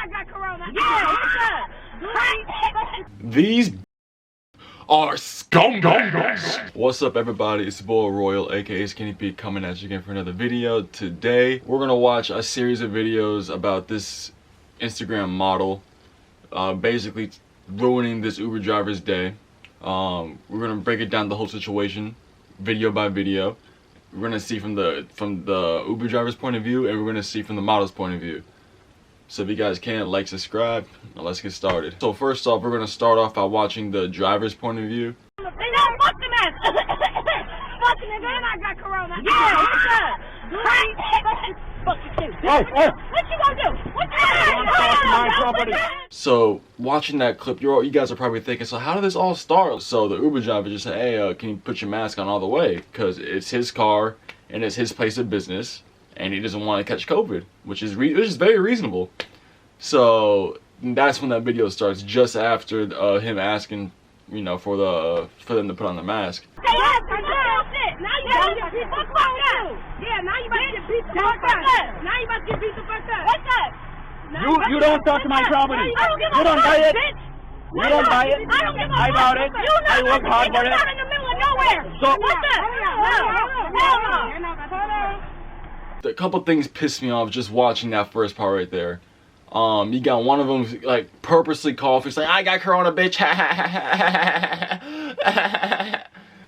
I got corona. Yeah, what's up? These are scumbags. What's up, everybody? It's your boy Royal, aka Skinny Pete, coming at you again for another video. Today, we're gonna watch a series of videos about this Instagram model, basically ruining this Uber driver's day. We're gonna break it down the whole situation, video by video. We're gonna see from the Uber driver's point of view, and we're gonna see from the model's point of view. So if you guys can, like, subscribe, now let's get started. So first off, we're gonna start off by watching the driver's point of view. They don't fuck the mess. Fucking nigga, and I got corona. Yeah, what's up? Fuck you too. What you gonna do? What you gonna do? So watching that clip, you guys are probably thinking, so how did this all start? So the Uber driver just said, hey, can you put your mask on all the way? Because it's his car and it's his place of business, and he doesn't want to catch COVID, which is very reasonable. So that's when that video starts, just after him asking, you know, for them to put on the mask. Hey, now you about to get beat the fuck up. Yeah, now you about to get beat the fuck up. Now you about to get beat the fuck up. What's up? You don't touch my property. You don't buy it. You don't buy it. I don't give a fuck. I bought it. I work hard for it. You're in the middle of nowhere. So what's up? A couple things pissed me off just watching that first part right there. You got one of them like purposely coughing, saying, I got corona, bitch.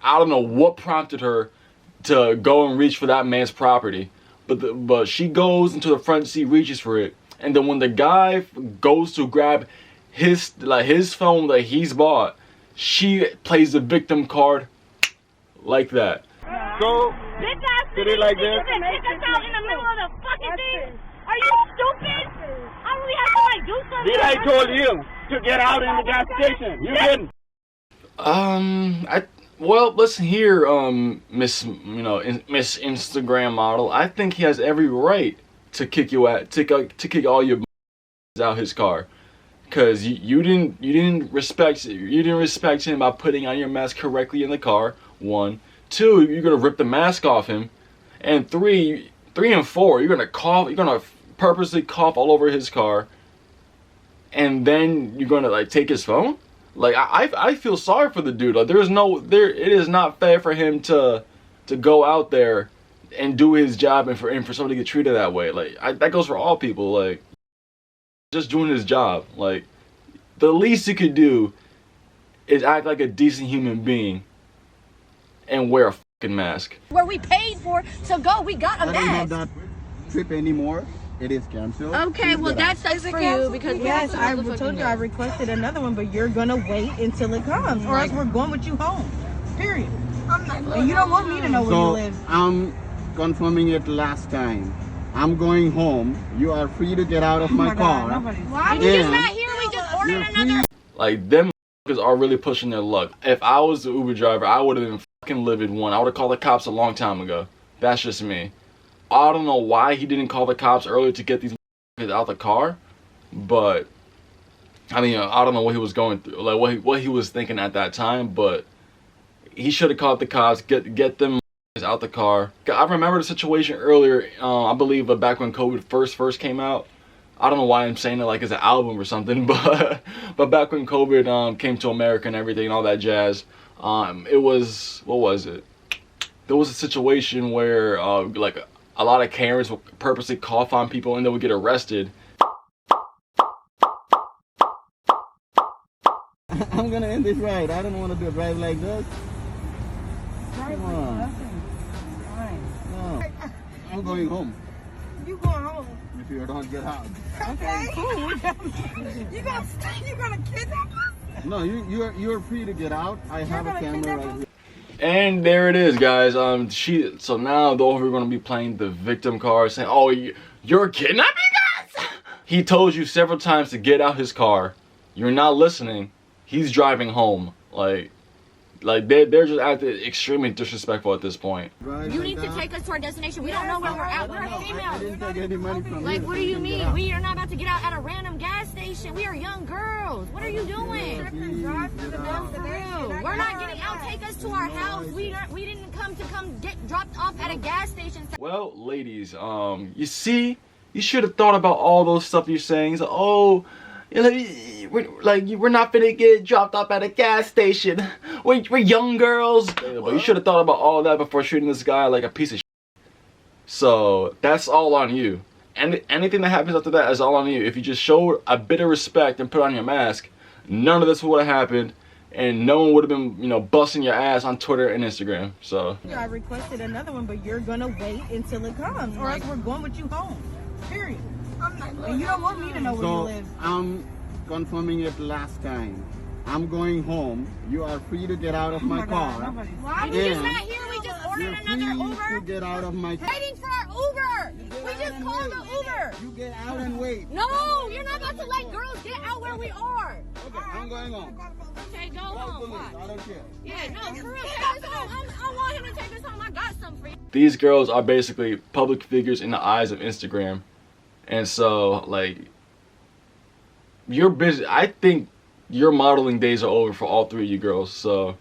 I don't know what prompted her to go and reach for that man's property, but she goes into the front seat, reaches for it, and then when the guy goes to grab his phone that he's bought, she plays the victim card like that. So did it like this? Kick us out in the middle of the fucking thing. Are you stupid? I really have to like do something. Did I told you to get out in the gas station? You didn't. Well, listen here, Miss Instagram model. I think he has every right to kick you out, to kick all your out his car, cause you didn't respect him by putting on your mask correctly in the car. 1, 2, you're gonna rip the mask off him, and 3 and 4, you're gonna purposely cough all over his car, and then you're gonna like take his phone. Like I feel sorry for the dude. Like it is not fair for him to go out there and do his job and for somebody to get treated that way. Like that goes for all people. Like just doing his job. Like the least you could do is act like a decent human being and wear a fucking mask. Where we paid for to go, we got a I don't have mask. that trip anymore. It is canceled. Okay, well that sucks for you because yes, I told you I requested another one, but you're gonna wait until it comes, or else we're going with you home. Period. And you don't want me to know where you live. I'm confirming it last time. I'm going home. You are free to get out of my car. Why we just not here? We just ordered another. Like them are really pushing their luck. If I was the Uber driver, I would have been fucking livid. I would have called the cops a long time ago. That's just me. I don't know why he didn't call the cops earlier to get these out the car, but I mean, I don't know what he was going through, like what he was thinking at that time, but he should have called the cops, get them out the car. I remember the situation earlier, I believe back when COVID first came out. I don't know why I'm saying it like it's an album or something, but back when COVID came to America and everything and all that jazz, it was, what was it? There was a situation where like a lot of Karens would purposely cough on people and they would get arrested. I'm gonna end this ride. I don't want to do a drive like this. Come on. No. I'm going home. You going home? If you don't get out. Okay, cool. You gonna kidnap us? No, you're free to get out. I have a camera right here. And there it is, guys. So now though we're gonna be playing the victim card, saying, "Oh, you're kidnapping us." He told you several times to get out his car. You're not listening. He's driving home. Like they're just acting extremely disrespectful at this point. You need to take us to our destination. We don't know where we're at. We're I female. didn't take any money from Like, you. what do you mean? We are not about to get out at a random gas station. We are young girls. What are you doing? We're not getting out. Take us to our house. We didn't come get dropped off at a gas station. Well, ladies, you see, You should have thought about all those stuff you're saying. So, oh, we're not finna get dropped off at a gas station. We're young girls. But you should have thought about all that before shooting this guy like a piece of shit. So that's all on you. And anything that happens after that is all on you. If you just showed a bit of respect and put on your mask, none of this would have happened, and no one would have been, you know, busting your ass on Twitter and Instagram. So I requested another one, but you're gonna wait until it comes, or else we're going with you home. Period. And you don't want me to know where you So live. I'm confirming it last time. I'm going home. You are free to get out of my car. Why we just not here? We just ordered You're another free Uber. to get out of my car. Waiting for our Uber. We just called the Uber. You get out and wait. No, you're not about to let girls get out where we are. Okay, I'm going home. Okay, go Call home. police. Why? I don't care. Yeah, no, for real. Take us home. I want him to take us home. I got something for you. these girls are basically public figures in the eyes of Instagram. And so, like, you're busy. I think your modeling days are over for all three of you girls. So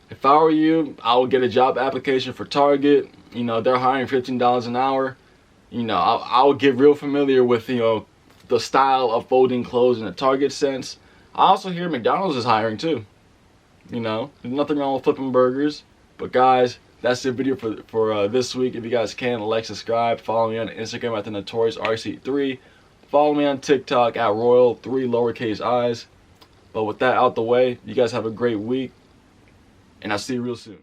if I were you, I would get a job application for Target. You know, they're hiring $15 an hour. You know, I would get real familiar with, you know, the style of folding clothes in a Target sense. I also hear McDonald's is hiring too. You know, there's nothing wrong with flipping burgers. But guys, that's the video for this week. If you guys can, like, subscribe, follow me on Instagram at the Notorious RC3. Follow me on TikTok at Royal3 lowercase i's. But with that out the way, you guys have a great week, and I'll see you real soon.